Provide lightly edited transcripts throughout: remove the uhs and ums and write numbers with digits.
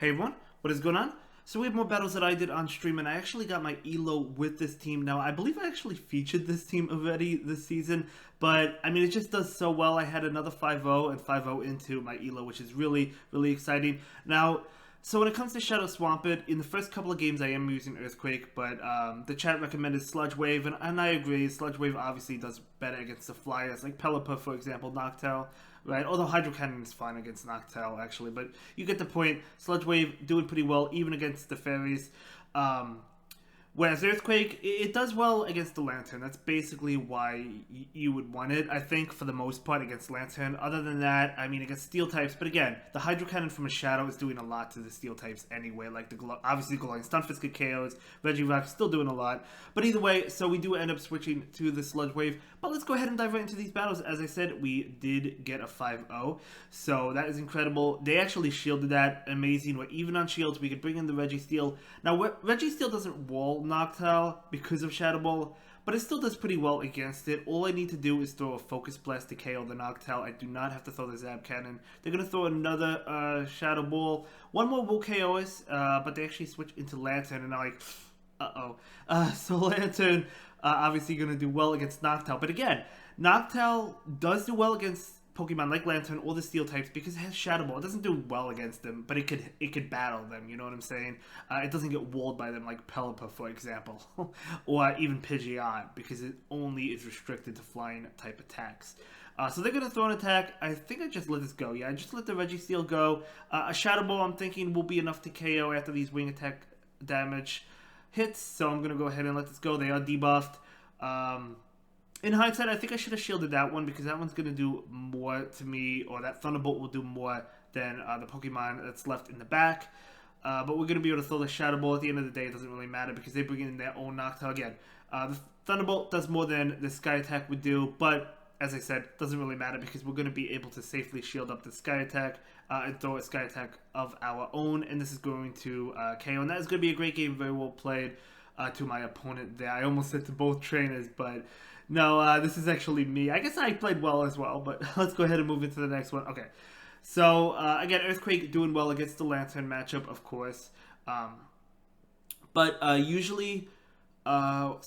Hey everyone, what is going on? So we have more battles that I did on stream, and I actually got my ELO with this team. Now, I believe I actually featured this team already this season, but I mean, it just does so well. I had another 5-0 and 5-0 into my ELO, which is really, really exciting. Now, so when it comes to Shadow Swampert, in the first couple of games I am using Earthquake, but the chat recommended Sludge Wave, and I agree. Sludge Wave obviously does better against the flyers, like Pelipper, for example, Noctowl, right? Although Hydro Cannon is fine against Noctowl, actually, but you get the point. Sludge Wave doing pretty well, even against the fairies. Whereas Earthquake, it does well against the Lantern. That's basically why you would want it, I think, for the most part, against Lantern. Other than that, I mean, against Steel types. But again, the Hydro Cannon from a Shadow is doing a lot to the Steel types anyway. Like, obviously, Glowing Stunfisk get KOs. Regirock still doing a lot. But either way, so we do end up switching to the Sludge Wave. But let's go ahead and dive right into these battles. As I said, we did get a 5-0. So that is incredible. They actually shielded that. Amazing. Where even on shields, we could bring in the Registeel. Now, Registeel doesn't wall Noctowl because of Shadow Ball, but it still does pretty well against it. All I need to do is throw a Focus Blast to KO the Noctowl. I do not have to throw the Zap Cannon. They're going to throw another Shadow Ball. One more will KO us, but they actually switch into Lantern, and I'm like, uh-oh. So Lantern obviously going to do well against Noctowl. But again, Noctowl does do well against Pokemon like Lantern or the Steel types because it has Shadow Ball. It doesn't do well against them, but it could battle them. You know what I'm saying? It doesn't get walled by them like Pelipper, for example, or even Pidgeot, because it only is restricted to flying type attacks. So they're gonna throw an attack. I think I just let this go. Yeah, I just let the Registeel go. A Shadow Ball, I'm thinking, will be enough to KO after these wing attack damage hits. So I'm gonna go ahead and let this go. They are debuffed. In hindsight, I think I should have shielded that one because that one's going to do more to me, or that Thunderbolt will do more than the Pokemon that's left in the back. But we're going to be able to throw the Shadow Ball. At the end of the day, it doesn't really matter because they bring in their own Noctowl again. The Thunderbolt does more than the Sky Attack would do, but as I said, doesn't really matter because we're going to be able to safely shield up the Sky Attack and throw a Sky Attack of our own, and this is going to KO. And that is going to be a great game, very well played to my opponent there. I almost said to both trainers, but no, this is actually me. I guess I played well as well, but let's go ahead and move into the next one. Okay, so again, Earthquake doing well against the Lantern matchup, of course. But usually, so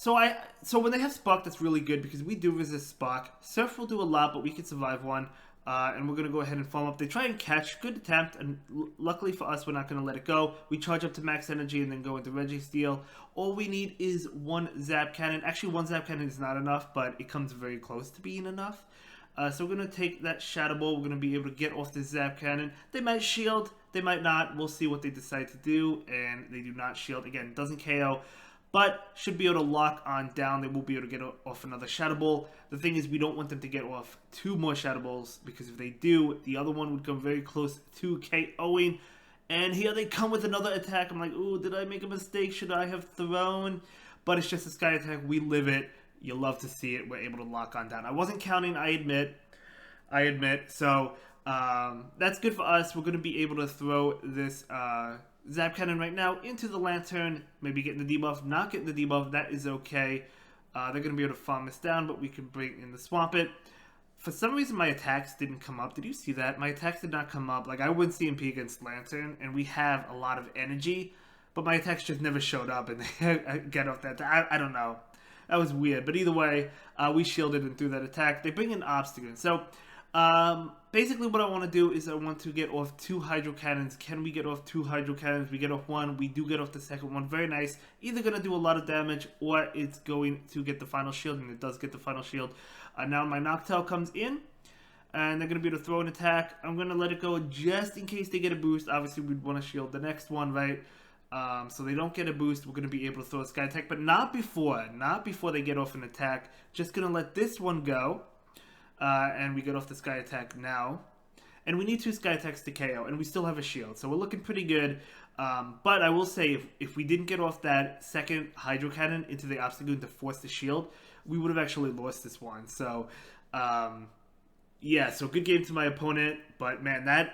when they have Spock, that's really good because we do resist Spock. Surf will do a lot, but we can survive one. And we're going to go ahead and farm up. They try and catch. Good attempt. And luckily for us, we're not going to let it go. We charge up to max energy and then go into Registeel. All we need is one Zap Cannon. Actually, one Zap Cannon is not enough, but it comes very close to being enough. So we're going to take that Shadow Ball. We're going to be able to get off the Zap Cannon. They might shield. They might not. We'll see what they decide to do. And they do not shield. Again, doesn't KO. But should be able to lock on down. They will be able to get off another Shadow Ball. The thing is, we don't want them to get off two more Shadow Balls, because if they do, the other one would come very close to KOing. And here they come with another attack. I'm like, ooh, did I make a mistake? Should I have thrown? But it's just a Sky Attack. We live it. You love to see it. We're able to lock on down. I wasn't counting, I admit. So that's good for us. We're going to be able to throw this Zap Cannon right now into the Lantern, maybe getting the debuff, not getting the debuff, that is okay. They're going to be able to farm this down, but we can bring in the Swampert. For some reason, my attacks didn't come up. Did you see that? My attacks did not come up. Like, I went CMP against Lantern, and we have a lot of energy, but my attacks just never showed up, and they get off that. I don't know. That was weird, but either way, we shielded and threw that attack. They bring in Obstacle. So, basically what I want to do is I want to get off two Hydro Cannons. Can we get off two Hydro Cannons? We get off one. We do get off the second one. Very nice. Either going to do a lot of damage or it's going to get the final shield, and it does get the final shield. Now my Noctowl comes in, and they're going to be able to throw an attack. I'm going to let it go just in case they get a boost. Obviously, we'd want to shield the next one, right? So they don't get a boost. We're going to be able to throw a Sky Attack, but not before. Not before they get off an attack. Just going to let this one go. And we get off the Sky Attack now. And we need two Sky Attacks to KO, and we still have a shield. So we're looking pretty good. But I will say, if we didn't get off that second Hydro Cannon into the Obstagoon to force the shield, we would have actually lost this one. So, yeah, so good game to my opponent. But, man, that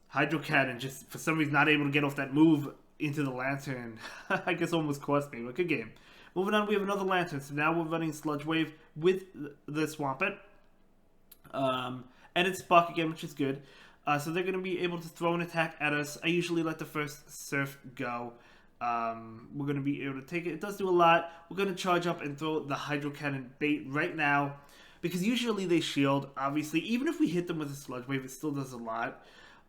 Hydro Cannon just, for some reason, not able to get off that move into the Lantern, I guess almost cost me. But good game. Moving on, we have another Lantern. So now we're running Sludge Wave with the Swampert. And it's Spock again, which is good. So they're going to be able to throw an attack at us. I usually let the first Surf go. We're going to be able to take it. It does do a lot. We're going to charge up and throw the Hydro Cannon bait right now. Because usually they shield, obviously. Even if we hit them with a Sludge Wave, it still does a lot.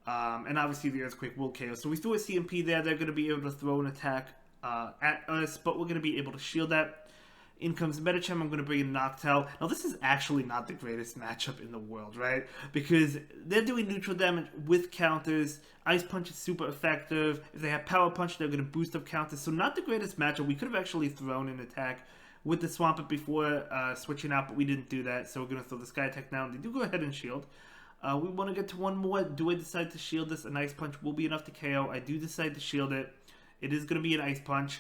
And obviously the Earthquake will KO. So we threw a CMP there. They're going to be able to throw an attack at us. But we're going to be able to shield that. In comes Medicham. I'm going to bring in Noctowl. Now, this is actually not the greatest matchup in the world, right? Because they're doing neutral damage with counters. Ice Punch is super effective. If they have Power Punch, they're going to boost up counters. So not the greatest matchup. We could have actually thrown an attack with the Swampert before switching out, but we didn't do that. So we're going to throw the Sky Attack now. They do go ahead and shield. We want to get to one more. Do I decide to shield this? An Ice Punch will be enough to KO. I do decide to shield it. It is going to be an Ice Punch.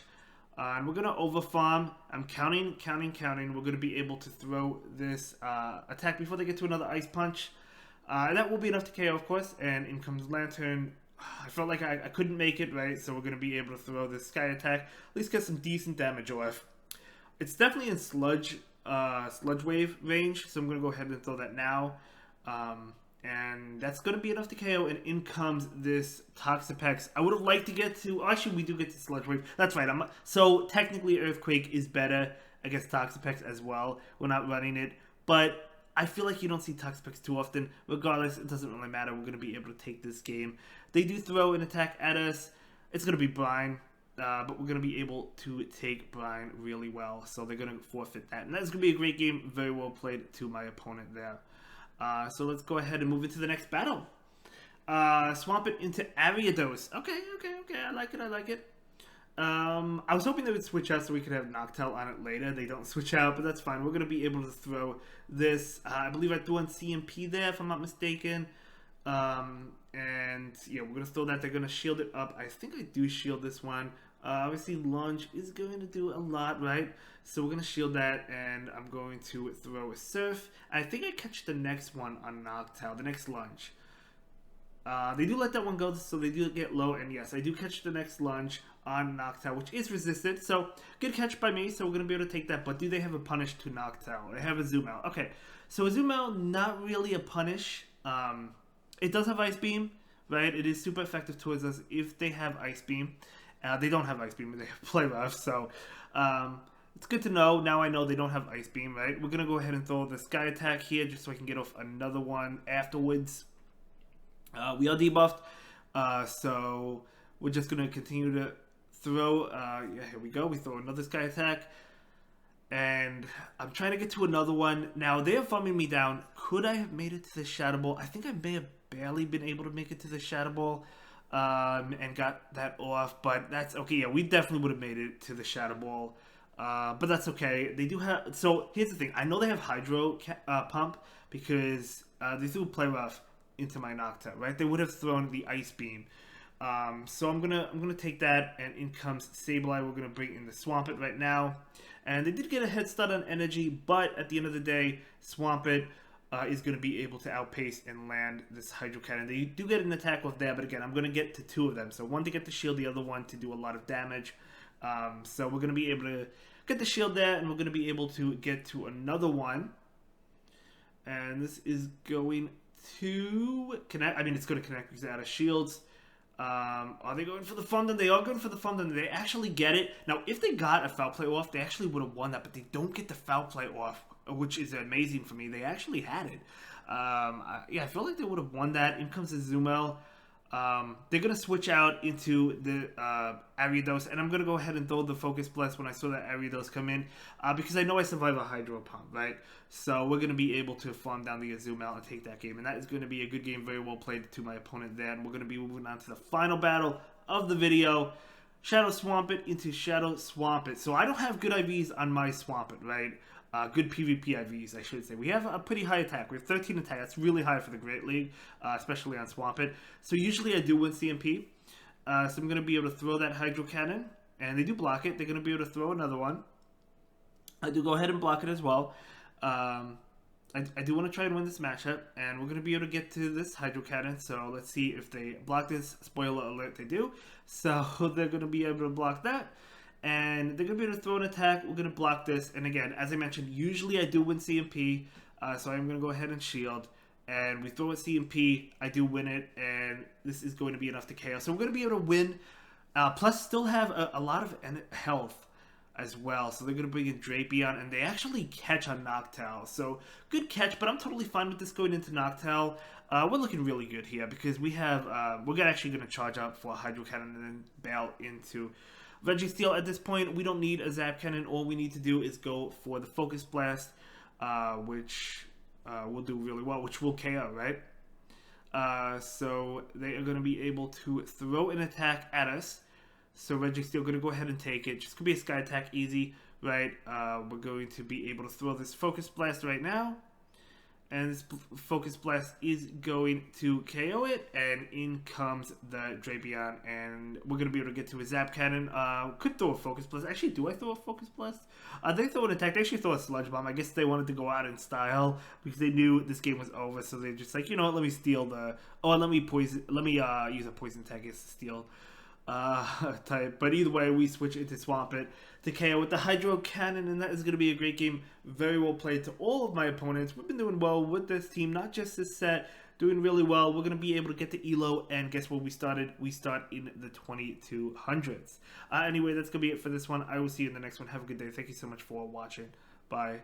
And we're going to overfarm. I'm counting. We're going to be able to throw this attack before they get to another Ice Punch. And that will be enough to KO, of course. And in comes Lantern. I felt like I couldn't make it, right? So we're going to be able to throw this Sky Attack. At least get some decent damage off. It's definitely in Sludge Wave range. So I'm going to go ahead and throw that now. And that's going to be enough to KO, and in comes this Toxapex. I would have liked to get to... Actually, we do get to Sludge Wave. That's right. So, technically, Earthquake is better against Toxapex as well. We're not running it. But I feel like you don't see Toxapex too often. Regardless, it doesn't really matter. We're going to be able to take this game. They do throw an attack at us. It's going to be Brine. But we're going to be able to take Brine really well. So, they're going to forfeit that. And that's going to be a great game. Very well played to my opponent there. So let's go ahead and move into the next battle. Swampert into Ariados. Okay. I like it. I was hoping they would switch out so we could have Noctowl on it later. They don't switch out, but that's fine. We're going to be able to throw this. I believe I threw on CMP there, if I'm not mistaken. And yeah, we're going to throw that. They're going to shield it up. I think I do shield this one. Obviously, Lunge is going to do a lot, right? So we're going to shield that, and I'm going to throw a Surf. I think I catch the next one on Noctowl, the next Lunge. They do let that one go, so they do get low, and yes, I do catch the next Lunge on Noctowl, which is resisted. So, good catch by me, so we're going to be able to take that. But do they have a punish to Noctowl? They have a Azumarill. Okay, so Azumarill, not really a punish. It does have Ice Beam, right? It is super effective towards us if they have Ice Beam. They don't have Ice Beam, they have Play Rough, so it's good to know. Now I know they don't have Ice Beam, right? We're going to go ahead and throw the Sky Attack here just so I can get off another one afterwards. We are debuffed, so we're just going to continue to throw. Yeah, here we go. We throw another Sky Attack, and I'm trying to get to another one. Now, they are farming me down. Could I have made it to the Shadow Ball? I think I may have barely been able to make it to the Shadow Ball. And got that off, but that's okay. Yeah, we definitely would have made it to the Shadow Ball, but that's okay. They do have. So here's the thing: I know they have Hydro Pump because they threw Play Rough into my Noctowl, right? They would have thrown the Ice Beam. So I'm gonna take that, and in comes Sableye. We're gonna bring in the Swampert right now, and they did get a head start on energy, but at the end of the day, Swampert is going to be able to outpace and land this Hydro Cannon. They do get an attack off there, but again, I'm going to get to two of them. So one to get the shield, the other one to do a lot of damage. So we're going to be able to get the shield there, and we're going to be able to get to another one. And this is going to connect. I mean, it's going to connect because they're out of shields. Are they going for the Thunder? They are going for the Thunder. They actually get it. Now, if they got a Foul Play off, they actually would have won that, but they don't get the Foul Play off, which is amazing for me. They actually had it. Yeah, I feel like they would have won that. In comes Azumarill. They're going to switch out into the Ariados, and I'm going to go ahead and throw the Focus Blast when I saw that Ariados come in, because I know I survive a Hydro Pump, right? So we're going to be able to farm down the Azumarill and take that game, and that is going to be a good game, very well played to my opponent there, and we're going to be moving on to the final battle of the video. Shadow Swampert into Shadow Swampert. So I don't have good IVs on my Swampert, right? Good PvP IVs, I should say. We have a pretty high attack. We have 13 attack. That's really high for the Great League, especially on Swampert. So usually I do win CMP. So I'm going to be able to throw that Hydro Cannon. And they do block it. They're going to be able to throw another one. I do go ahead and block it as well. I do want to try and win this matchup. And we're going to be able to get to this Hydro Cannon. So let's see if they block this. Spoiler alert, they do. So they're going to be able to block that. And they're going to be able to throw an attack. We're going to block this. And again, as I mentioned, usually I do win CMP. So I'm going to go ahead and shield. and we throw a CMP. I do win it, and this is going to be enough to KO. So we're going to be able to win, plus still have a lot of health as well. So they're going to bring in Drapion, and they actually catch on Noctowl. So good catch, but I'm totally fine with this going into Noctowl. We're looking really good here because we have, we're actually going to charge up for a Hydro Cannon and then bail into Registeel. At this point, we don't need a Zap Cannon. All we need to do is go for the Focus Blast, which will do really well, which will KO, right? So they are going to be able to throw an attack at us. So Registeel going to go ahead and take it. Just going to be a Sky Attack, easy, right? We're going to be able to throw this Focus Blast right now. And this Focus Blast is going to KO it, and in comes the Drapion, and we're going to be able to get to a Zap Cannon. Could throw a Focus Blast. Actually, do I throw a Focus Blast? They throw an attack. They actually throw a Sludge Bomb. I guess they wanted to go out in style because they knew this game was over, so they're just like, you know what, let me steal the... Oh, let me use a Poison Tag as steal type. But either way, we switch into Swampert to KO with the Hydro Cannon, and that is going to be a great game. Very well played to all of my opponents. We've been doing well with this team, not just this set, doing really well. We're going to be able to get to ELO, and guess where we started? We start in the 2200s. Anyway, that's going to be it for this one. I will see you in the next one. Have a good day. Thank you so much for watching. Bye.